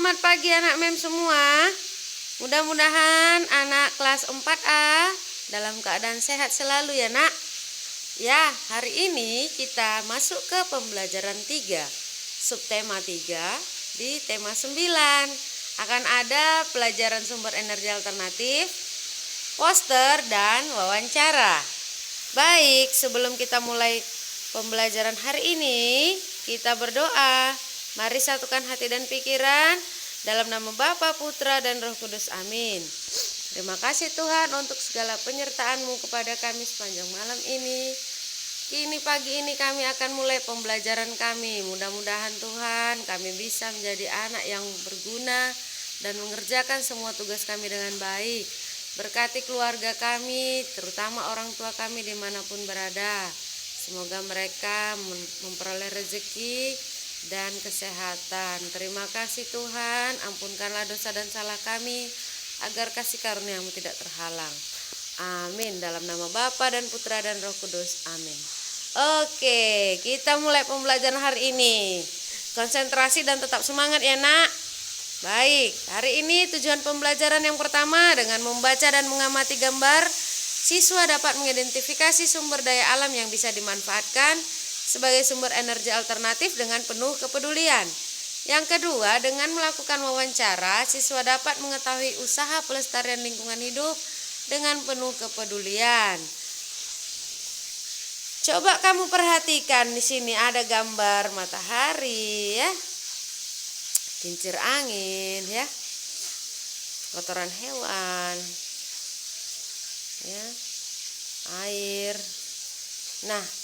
Selamat pagi anak MEM semua. Mudah-mudahan anak kelas 4A dalam keadaan sehat selalu ya nak. Ya, hari ini kita masuk ke pembelajaran 3, subtema 3 di tema 9. Akan ada pelajaran sumber energi alternatif, poster, dan wawancara. Baik, sebelum kita mulai pembelajaran hari ini, kita berdoa. Mari satukan hati dan pikiran dalam nama Bapa, Putra, dan Roh Kudus. Amin. Terima kasih Tuhan untuk segala penyertaan-Mu kepada kami sepanjang malam ini. Kini pagi ini kami akan mulai pembelajaran kami. Mudah-mudahan Tuhan kami bisa menjadi anak yang berguna dan mengerjakan semua tugas kami dengan baik. Berkati keluarga kami, terutama orang tua kami dimanapun berada. Semoga mereka memperoleh rezeki dan kesehatan. Terima kasih Tuhan, ampunkanlah dosa dan salah kami, agar kasih karunia-Mu tidak terhalang. Amin. Dalam nama Bapa dan Putra dan Roh Kudus. Amin. Oke, kita mulai pembelajaran hari ini. Konsentrasi dan tetap semangat ya nak. Baik, hari ini tujuan pembelajaran yang pertama, dengan membaca dan mengamati gambar, siswa dapat mengidentifikasi sumber daya alam yang bisa dimanfaatkan sebagai sumber energi alternatif dengan penuh kepedulian. Yang kedua, dengan melakukan wawancara, siswa dapat mengetahui usaha pelestarian lingkungan hidup dengan penuh kepedulian. Coba kamu perhatikan, di sini ada gambar matahari ya, kincir angin ya, kotoran hewan ya, air. Nah,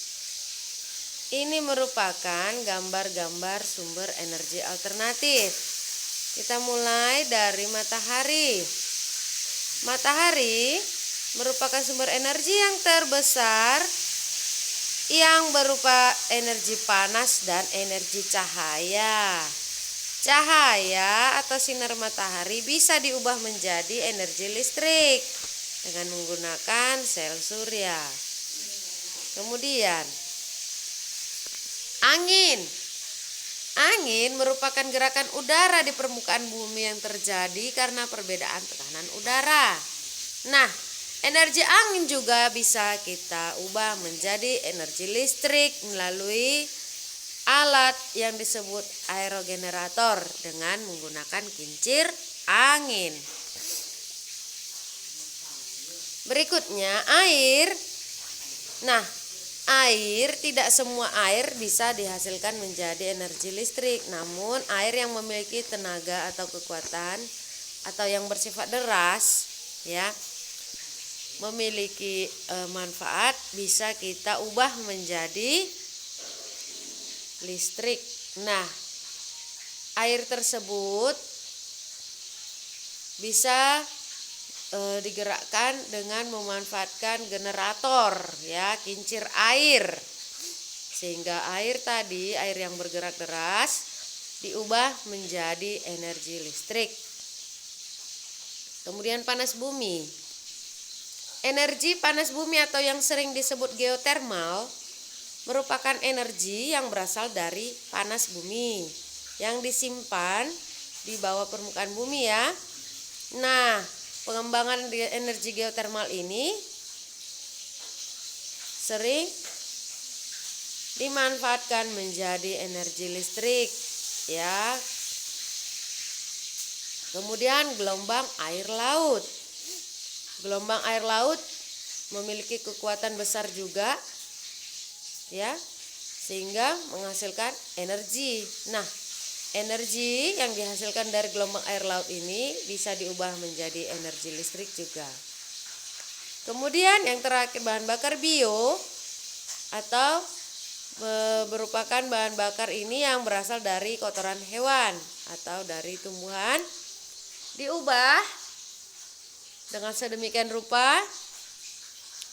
ini merupakan gambar-gambar sumber energi alternatif. Kita mulai dari matahari. Matahari merupakan sumber energi yang terbesar yang berupa energi panas dan energi cahaya. Cahaya atau sinar matahari bisa diubah menjadi energi listrik dengan menggunakan sel surya. Kemudian Angin merupakan gerakan udara di permukaan bumi yang terjadi karena perbedaan tekanan udara. Nah, energi angin juga bisa kita ubah menjadi energi listrik melalui alat yang disebut aerogenerator dengan menggunakan kincir angin. Berikutnya air. Nah, tidak semua air bisa dihasilkan menjadi energi listrik. Namun air yang memiliki tenaga atau kekuatan atau yang bersifat deras ya, memiliki manfaat, bisa kita ubah menjadi listrik. Nah, air tersebut bisa digerakkan dengan memanfaatkan generator ya, kincir air, sehingga air yang bergerak deras diubah menjadi energi listrik. Kemudian panas bumi. Energi panas bumi atau yang sering disebut geotermal merupakan energi yang berasal dari panas bumi yang disimpan di bawah permukaan bumi ya. Nah, pengembangan energi geotermal ini sering dimanfaatkan menjadi energi listrik ya. Kemudian gelombang air laut. Gelombang air laut memiliki kekuatan besar juga ya, sehingga menghasilkan energi. Nah, energi yang dihasilkan dari gelombang air laut ini bisa diubah menjadi energi listrik juga. Kemudian yang terakhir, bahan bakar bio atau merupakan bahan bakar ini yang berasal dari kotoran hewan atau dari tumbuhan, diubah dengan sedemikian rupa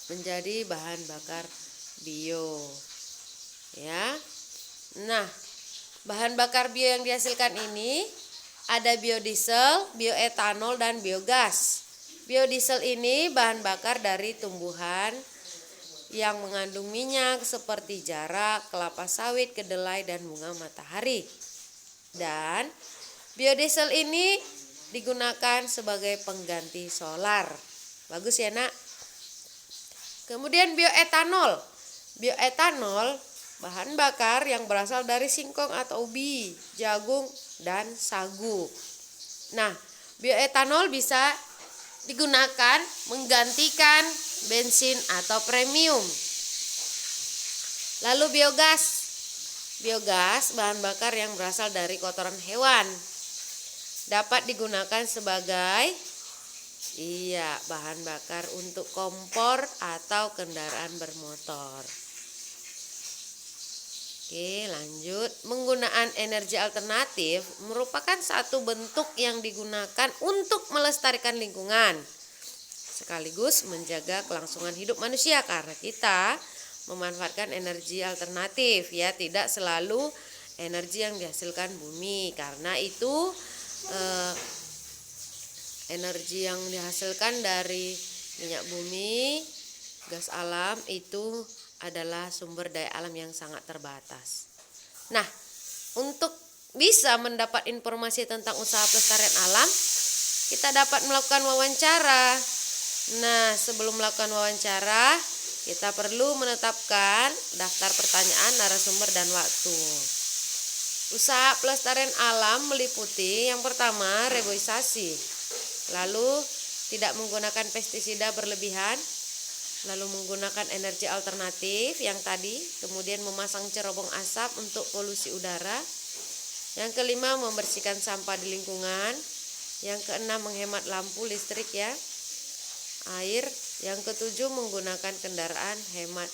menjadi bahan bakar bio ya. Nah, bahan bakar bio yang dihasilkan ini ada biodiesel, bioetanol, dan biogas. Biodiesel ini bahan bakar dari tumbuhan yang mengandung minyak seperti jarak, kelapa sawit, kedelai, dan bunga matahari. Dan Biodiesel ini digunakan sebagai pengganti solar. Bagus ya nak. Kemudian bioetanol. Bioetanol bahan bakar yang berasal dari singkong atau ubi, jagung, dan sagu. Nah, bioetanol bisa digunakan menggantikan bensin atau premium. Lalu biogas. Biogas bahan bakar yang berasal dari kotoran hewan. Dapat digunakan sebagai bahan bakar untuk kompor atau kendaraan bermotor. Oke, lanjut. Penggunaan energi alternatif merupakan satu bentuk yang digunakan untuk melestarikan lingkungan, sekaligus menjaga kelangsungan hidup manusia karena kita memanfaatkan energi alternatif ya, tidak selalu energi yang dihasilkan bumi, karena itu energi yang dihasilkan dari minyak bumi, gas alam itu adalah sumber daya alam yang sangat terbatas. Nah, untuk bisa mendapat informasi tentang usaha pelestarian alam, kita dapat melakukan wawancara. Nah, sebelum melakukan wawancara, kita perlu menetapkan daftar pertanyaan, narasumber, dan waktu. Usaha pelestarian alam meliputi yang pertama reboisasi, lalu tidak menggunakan pestisida berlebihan, lalu menggunakan energi alternatif yang tadi, kemudian memasang cerobong asap untuk polusi udara. Yang kelima, membersihkan sampah di lingkungan. Yang keenam, menghemat lampu listrik ya, air. Yang ketujuh, menggunakan kendaraan hemat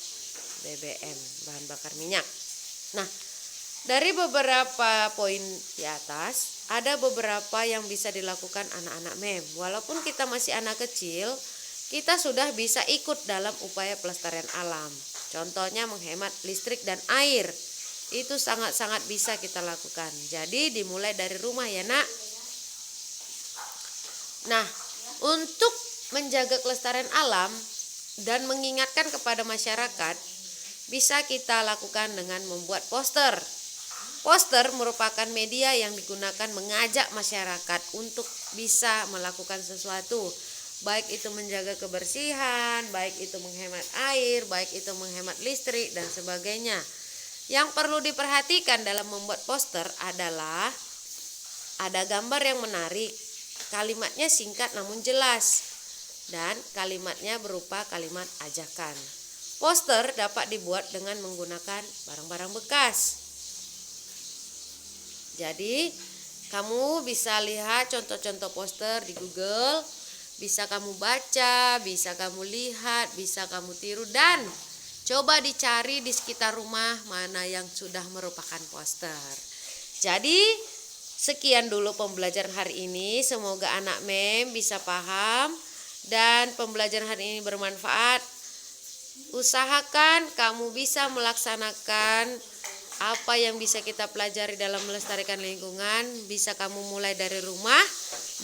BBM, bahan bakar minyak. Nah, dari beberapa poin di atas, ada beberapa yang bisa dilakukan anak-anak MEM. Walaupun kita masih anak kecil, kita sudah bisa ikut dalam upaya pelestarian alam. Contohnya menghemat listrik dan air. Itu sangat-sangat bisa kita lakukan. Jadi dimulai dari rumah ya nak. Nah, untuk menjaga kelestarian alam dan mengingatkan kepada masyarakat, bisa kita lakukan dengan membuat poster. Poster merupakan media yang digunakan mengajak masyarakat untuk bisa melakukan sesuatu, baik itu menjaga kebersihan, baik itu menghemat air, baik itu menghemat listrik, dan sebagainya. Yang perlu diperhatikan dalam membuat poster adalah ada gambar yang menarik, kalimatnya singkat namun jelas, dan kalimatnya berupa kalimat ajakan. Poster dapat dibuat dengan menggunakan barang-barang bekas. Jadi kamu bisa lihat contoh-contoh poster di Google, bisa kamu baca, bisa kamu lihat, bisa kamu tiru, dan coba dicari di sekitar rumah mana yang sudah merupakan poster. Jadi sekian dulu pembelajaran hari ini, semoga anak MEM bisa paham dan pembelajaran hari ini bermanfaat. Usahakan kamu bisa melaksanakan apa yang bisa kita pelajari dalam melestarikan lingkungan, bisa kamu mulai dari rumah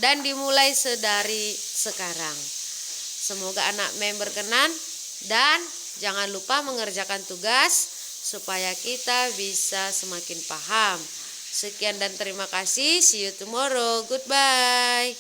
dan dimulai sedari sekarang. Semoga anak MEM berkenan dan jangan lupa mengerjakan tugas supaya kita bisa semakin paham. Sekian dan terima kasih. See you tomorrow. Goodbye.